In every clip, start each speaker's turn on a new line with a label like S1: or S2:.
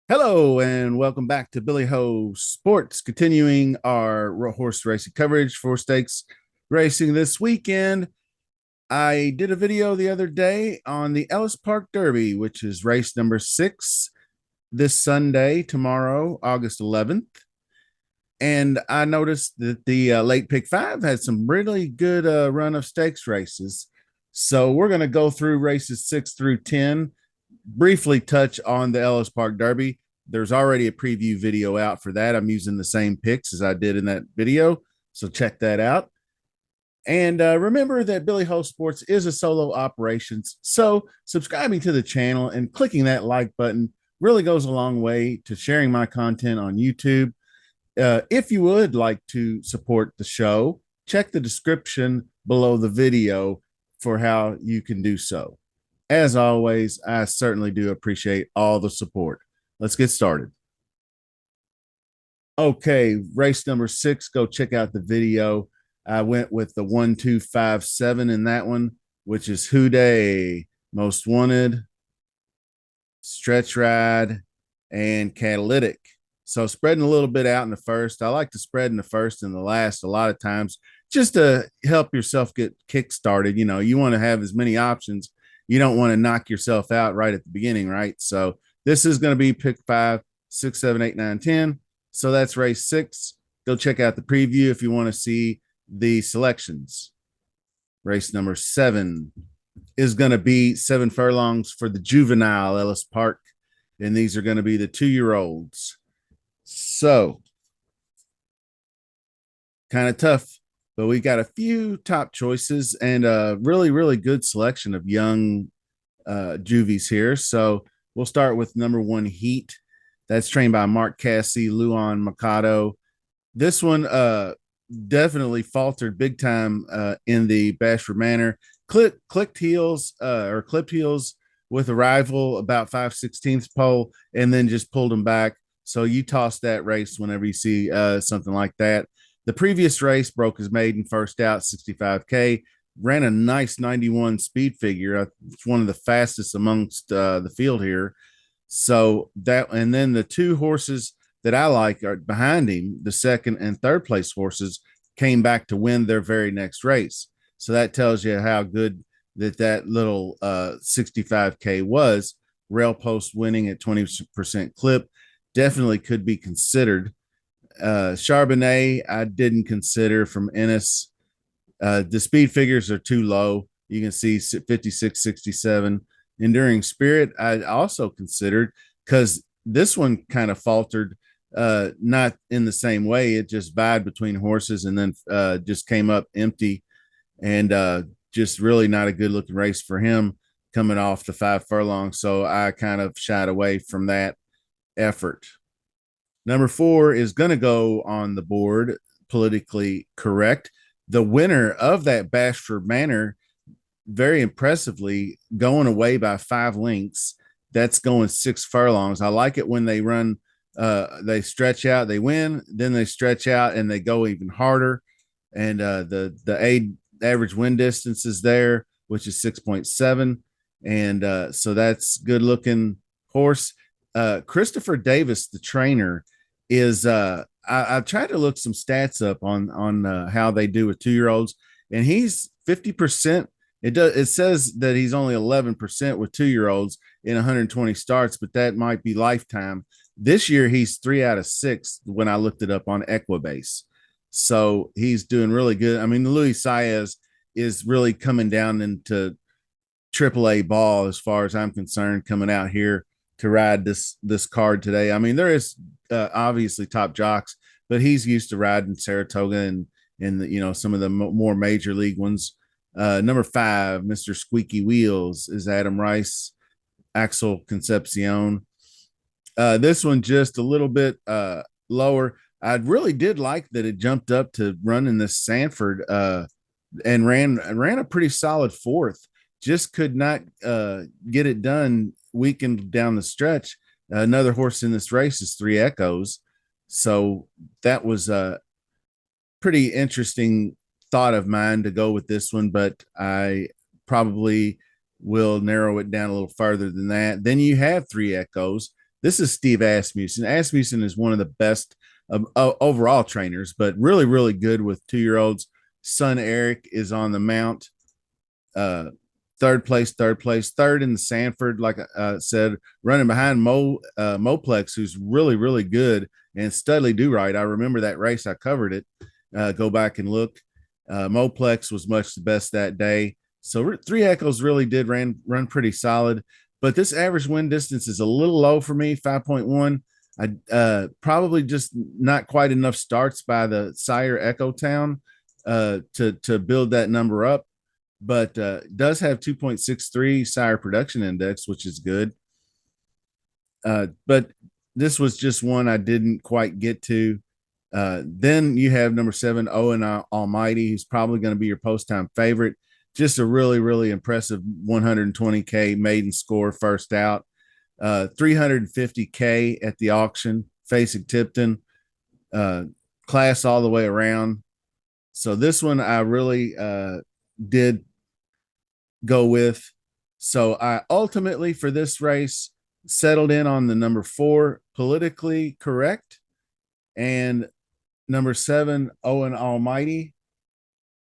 S1: Hello and welcome back to Billy Ho Sports, continuing our horse racing coverage for stakes racing this weekend. I did a video the other day on the Ellis Park Derby, which is race number 6 this Sunday, tomorrow, August 11th. And I noticed that the late pick 5 had some really good run of stakes races. So we're going to go through races 6 through 10, briefly touch on the Ellis Park Derby. There's already a preview video out for that. I'm using the same picks as I did in that video, so check that out. And remember that Billy Ho Sports is a solo operations, so subscribing to the channel and clicking that like button really goes a long way to sharing my content on YouTube. If you would like to support the show, check the description below the video for how you can do so. As always, I certainly do appreciate all the support. Let's get started. Okay, race number 6. Go check out the video. I went with the 1-2-5-7 in that one, which is Houday, Most Wanted, Stretch Ride, and Catalytic. So spreading a little bit out in the first. I like to spread in the first and the last a lot of times just to help yourself get kick started. You know, you want to have as many options. You don't want to knock yourself out right at the beginning, right? So this is going to be pick 5, 6, 7, 8, 9, 10. So that's race 6. Go check out the preview if you want to see the selections. Race number 7 is going to be 7 furlongs for the juvenile Ellis Park. And these are going to be the 2-year-olds. So kind of tough, but we got a few top choices and a really, really good selection of young juvies here. So we'll start with number 1, Heat. That's trained by Mark Cassey, Luan Mikado. This one definitely faltered big time in the Bashford Manor. Clipped heels with a rival about 5/16 pole, and then just pulled them back. So you toss that race whenever you see something like that. The previous race broke his maiden first out, 65K, ran a nice 91 speed figure. It's one of the fastest amongst the field here. So that, and then the 2 horses that I like are behind him, the second and third place horses, came back to win their very next race. So that tells you how good that little 65K was. Rail Post winning at 20% clip definitely could be considered. Charbonnet, I didn't consider from Ennis. The speed figures are too low. You can see 56, 67. Enduring Spirit, I also considered because this one kind of faltered, not in the same way. It just vied between horses and then just came up empty, and just really not a good looking race for him coming off the 5 furlongs. So I kind of shied away from that effort. Number 4 is going to go on the board, Politically Correct. The winner of that Bashford Manor, very impressively, going away by 5 lengths. That's going 6 furlongs. I like it when they run, they stretch out, they win, then they stretch out and they go even harder. And the average win distance is there, which is 6.7. And so that's good looking horse. Christopher Davis, the trainer, is I tried to look some stats up on how they do with 2-year-olds, and he's 50%. It says that he's only 11% with 2-year-olds in 120 starts, but that might be lifetime. This year he's 3 out of 6 when I looked it up on Equibase. So he's doing really good. I mean, Luis Saez is really coming down into AAA ball as far as I'm concerned, coming out here to ride this card today. I mean, there is obviously top jocks, but he's used to riding Saratoga and the, you know, some of the more major league ones. Number 5, Mr. Squeaky Wheels, is Adam Rice, Axel Concepcion. This one just a little bit lower. I really did like that it jumped up to running this Sanford and ran a pretty solid 4th. Just could not get it done weekend down the stretch. Another horse in this race is 3 Echoes. So that was pretty interesting thought of mine to go with this one, but I probably will narrow it down a little further than that. Then you have Three Echoes. This is Steve Asmussen. Asmussen is one of the best overall trainers, but really, really good with 2-year-olds. Son Eric is on the mount. Uh, third place, third in the Sanford, like I said, running behind Moplex, who's really, really good, and Studley Do Right. I remember that race. I covered it. Go back and look. Moplex was much the best that day. So Three Echoes really did run pretty solid, but this average win distance is a little low for me, 5.1. I probably just not quite enough starts by the Sire Echo Town to build that number up, but does have 2.63 Sire Production Index, which is good. But this was just one I didn't quite get to. Then you have number 7, Owen Almighty, who's probably going to be your post time favorite. Just a really, really impressive 120K maiden score first out. 350K at the auction, facing Tipton. Class all the way around. So this one I really did go with. So I ultimately for this race settled in on the number 4, Politically Correct, and number 7, Owen Almighty.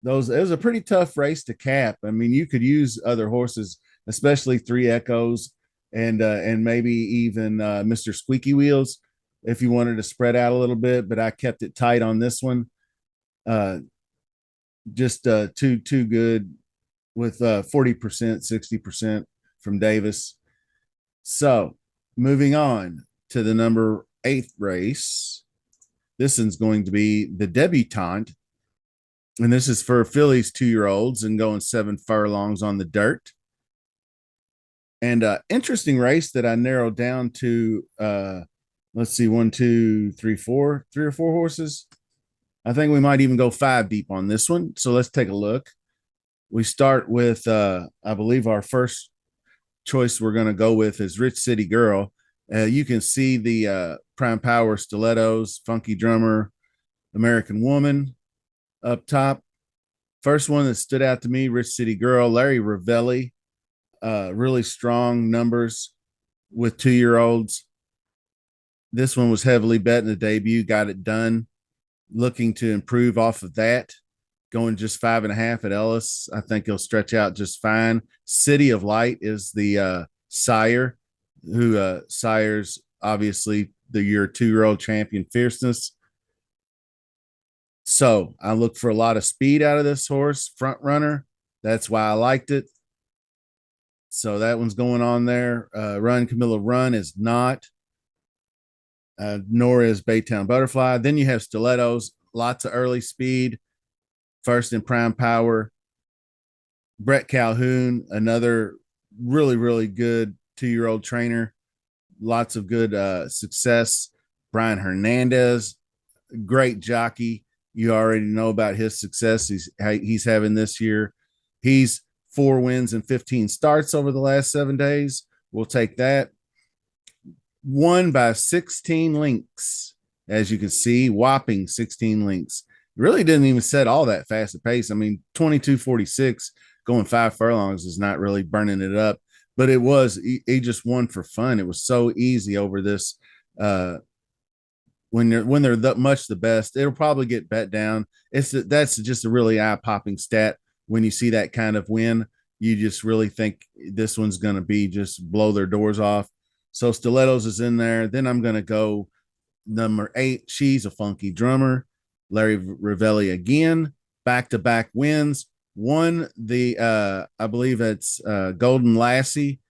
S1: Those it was a pretty tough race to cap. I mean, you could use other horses, especially Three Echoes and maybe even Mr. Squeaky Wheels if you wanted to spread out a little bit. But I kept it tight on this one. Uh, just too good with 40%, 60% from Davis. So moving on to the number 8th race. This one's going to be the debutante, and this is for fillies 2-year-olds and going 7 furlongs on the dirt. And interesting race that I narrowed down to let's see, 1, 2, 3, 4, 3 or 4 horses. I think we might even go 5 deep on this one. So let's take a look. We start with I believe our first choice we're going to go with is Rich City Girl. You can see the Prime Power Stilettos, Funky Drummer, American Woman up top. First one that stood out to me, Rich City Girl, Larry Ravelli. Really strong numbers with 2-year-olds. This one was heavily bet in the debut, got it done. Looking to improve off of that, going just 5.5 at Ellis. I think he'll stretch out just fine. City of Light is the sire, who sires obviously the year 2-year-old champion Fierceness. So I look for a lot of speed out of this horse, front runner. That's why I liked it. So that one's going on there. Run Camilla Run is not, nor is Baytown Butterfly. Then you have Stilettos, lots of early speed. First in Prime Power. Brett Calhoun, another really, really good 2-year-old trainer. Lots of good success. Brian Hernandez, great jockey. You already know about his success he's having this year. He's 4 wins and 15 starts over the last 7 days. We'll take that. Won by 16 links, as you can see, whopping 16 links. Really didn't even set all that fast a pace. I mean, 22:46 going 5 furlongs is not really burning it up, but it was. He just won for fun. It was so easy over this. When they're that much the best, it'll probably get bet down. That's just a really eye popping stat when you see that kind of win. You just really think this one's going to be just blow their doors off. So Stilettos is in there. Then I'm going to go number 8. She's a Funky Drummer. Larry Ravelli again, back-to-back wins. Won the I believe it's Golden Lassie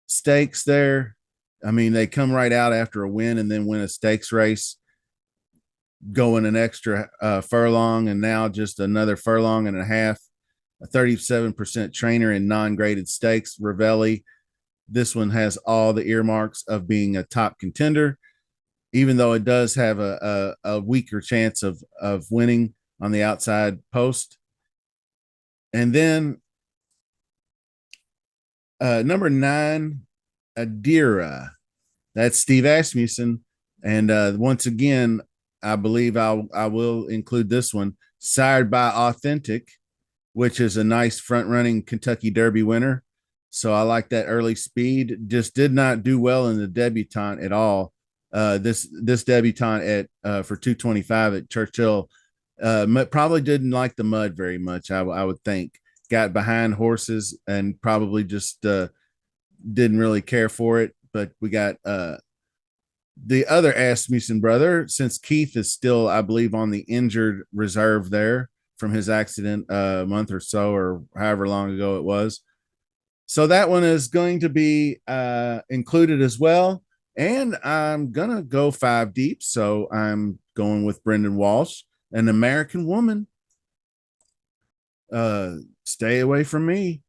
S1: stakes there. I mean, they come right out after a win and then win a stakes race, going an extra furlong, and now just another furlong and a half. A 37% trainer in non-graded stakes. Ravelli, this one has all the earmarks of being a top contender, even though it does have a weaker chance of winning on the outside post. And then number 9, Adira. That's Steve Asmussen. And once again, I believe I will include this one, sired by Authentic, which is a nice front running Kentucky Derby winner. So I like that early speed. Just did not do well in the debutante at all. This debutante at for 225 at Churchill probably didn't like the mud very much. I would think got behind horses and probably just didn't really care for it. But we got the other Asmussen brother, since Keith is still, I believe, on the injured reserve there from his accident a month or so, or however long ago it was. So that one is going to be included as well. And I'm going to go five deep. So I'm going with Brendan Walsh, an American woman. Uh, Stay away from me.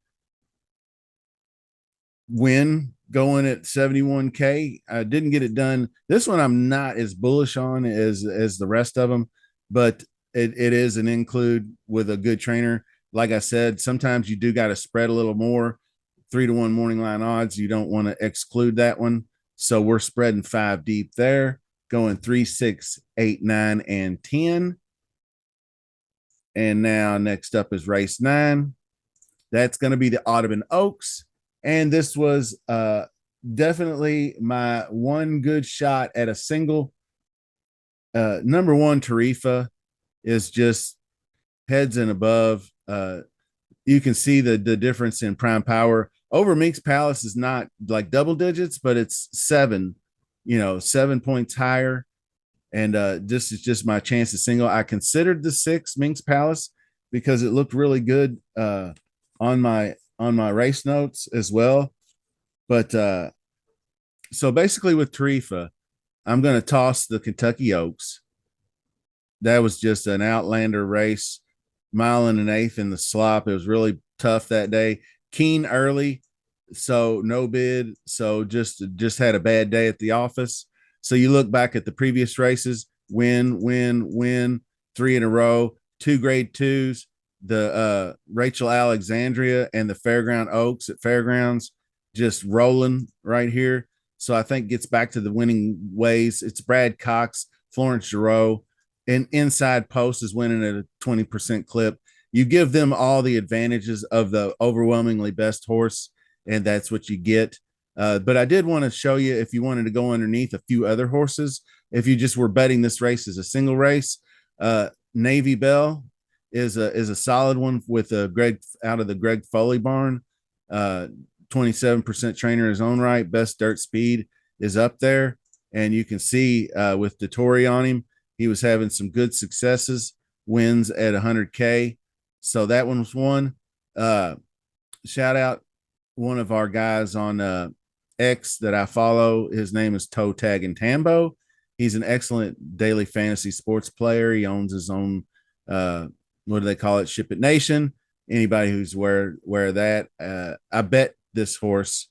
S1: Win going at 71K. I didn't get it done. This one I'm not as bullish on as the rest of them, but it is an include with a good trainer. Like I said, sometimes you do got to spread a little more. 3-1 morning line odds. You don't want to exclude that one. So we're spreading five deep there, going 3, 6, 8, 9, and 10. And now next up is race 9. That's going to be the Audubon Oaks. And this was definitely my one good shot at a single. Number one, Tarifa is just heads and above. You can see the difference in prime power. Over Meeks Palace is not like double digits, but it's 7, 7 points higher. And this is just my chance to single. I considered the 6 Minx Palace because it looked really good on my race notes as well. But so basically with Tarifa, I'm going to toss the Kentucky Oaks. That was just an outlander race, mile and an eighth in the slop. It was really tough that day. Keen early, so no bid. So just had a bad day at the office. So you look back at the previous races, win, 3 in a row, 2 grade 2s, the Rachel Alexandria and the Fairground Oaks at Fairgrounds just rolling right here. So I think gets back to the winning ways. It's Brad Cox, Florence Giroux, and Inside Post is winning at a 20% clip. You give them all the advantages of the overwhelmingly best horse, and that's what you get. But I did want to show you, if you wanted to go underneath a few other horses, if you just were betting this race as a single race, Navy Bell is a solid one with a Greg out of the Greg Foley barn. 27% trainer in his own right. Best dirt speed is up there, and you can see with Dettori on him, he was having some good successes, wins at 100K. So that one was one. Shout out one of our guys on X that I follow. His name is Toe Tag and Tambo. He's an excellent daily fantasy sports player. He owns his own, what do they call it? Ship It Nation. Anybody who's aware of that. I bet this horse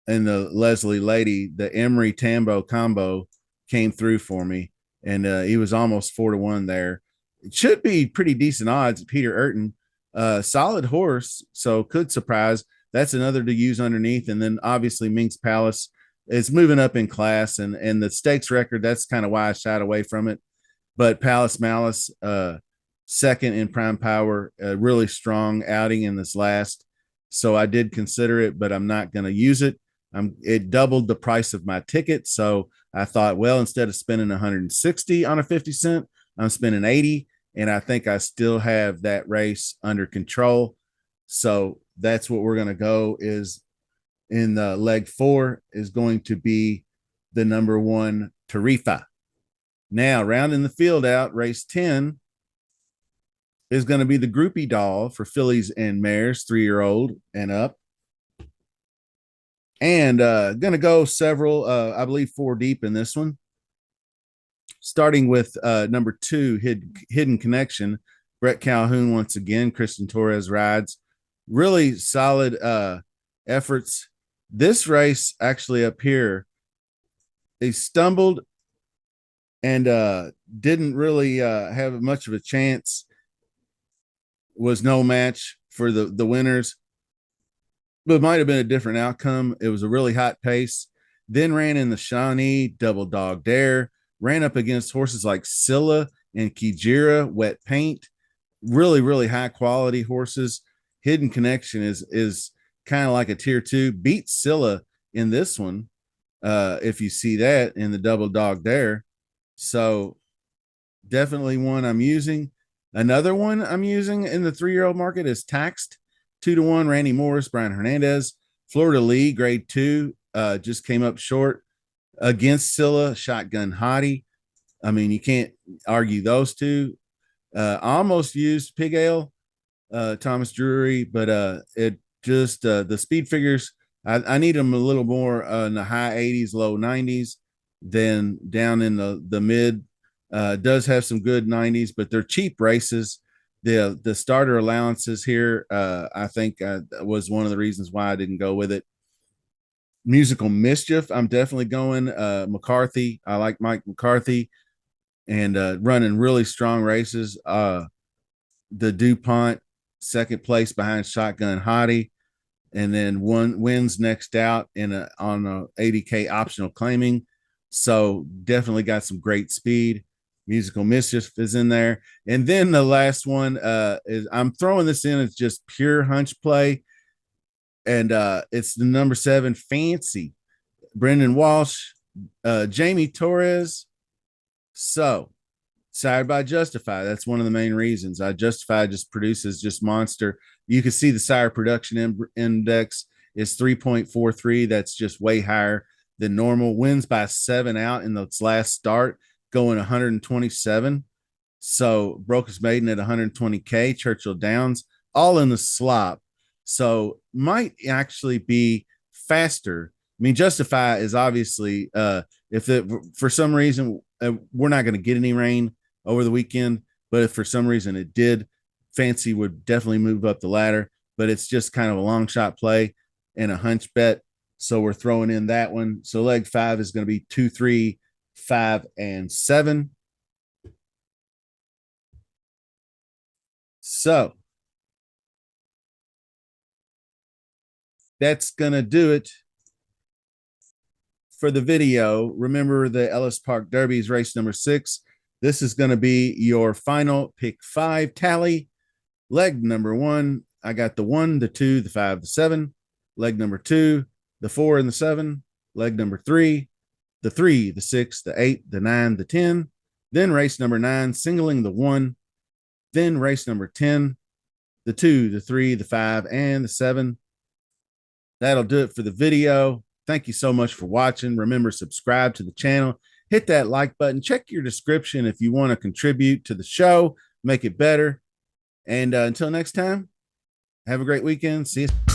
S1: and the Leslie Lady, the Emery Tambo combo came through for me. And he was almost 4-1 there. It should be pretty decent odds. Peter Urton, solid horse, so could surprise. That's another to use underneath. And then obviously Minx Palace is moving up in class, and the stakes record, that's kind of why I shied away from it. But Palace Malice, second in prime power, a really strong outing in this last. So I did consider it, but I'm not going to use it. It doubled the price of my ticket. So I thought, well, instead of spending 160 on a 50 cent, I'm spending 80. And I think I still have that race under control. So that's what we're going to go is in the leg 4 is going to be the number 1 Tarifa. Now, rounding the field out, race 10 is going to be the groupie doll for fillies and mares, 3-year-old and up. And going to go several, I believe 4 deep in this one. Starting with number 2, Hidden Connection. Brett Calhoun once again. Kristen Torres rides. Really solid efforts. This race actually up here, they stumbled and didn't really have much of a chance. Was no match for the winners, but it might have been a different outcome. It was a really hot pace. Then ran in the Shawnee Double Dog Dare. ran up against horses like Scylla and Kijira, Wet Paint, really, really high quality horses. Hidden Connection is kind of like a tier two, beat Scylla in this one. If you see that in the double dog there. So definitely one I'm using. Another one I'm using in the 3-year-old market is Taxed 2-1. Randy Morris, Brian Hernandez, Florida Lee, grade 2, just came up short against Scylla, Shotgun Hottie. I mean, you can't argue those two. I almost used Pig Ale, Thomas Drury, but it just the speed figures. I need them a little more in the high 80s, low 90s than down in the mid. Does have some good 90s, but they're cheap races. The starter allowances here, I think, was one of the reasons why I didn't go with it. Musical Mischief, I'm definitely going. McCarthy, I like Mike McCarthy, and running really strong races. The DuPont, second place behind Shotgun Hottie, and then one wins next out on a 80K optional claiming. So definitely got some great speed. Musical Mischief is in there. And then the last one is, I'm throwing this in as just pure hunch play. And it's the number 7 Fancy, Brendan Walsh, Jamie Torres. So sired by Justify. That's one of the main reasons. Justify just produces just monster. You can see the sire production index is 3.43. That's just way higher than normal. Wins by 7 out in its last start, going 127. So broke his maiden at 120K. Churchill Downs, all in the slop. So might actually be faster. I mean, Justify is obviously if it, for some reason we're not going to get any rain over the weekend, but if for some reason it did, Fancy would definitely move up the ladder. But it's just kind of a long shot play and a hunch bet. So we're throwing in that one. So leg 5 is going to be 2, 3, 5, and 7. So that's going to do it for the video. Remember, the Ellis Park Derby is race number 6. This is going to be your final pick 5 tally. Leg number 1, I got the 1, the 2, the 5, the 7. Leg number 2, the 4 and the 7. Leg number 3, the 3, the 6, the 8, the 9, the 10. Then race number 9, singling the 1. Then race number 10, the 2, the 3, the 5, and the 7. That'll do it for the video. Thank you so much for watching. Remember, subscribe to the channel. Hit that like button. Check your description if you want to contribute to the show, make it better. And until next time, have a great weekend. See you.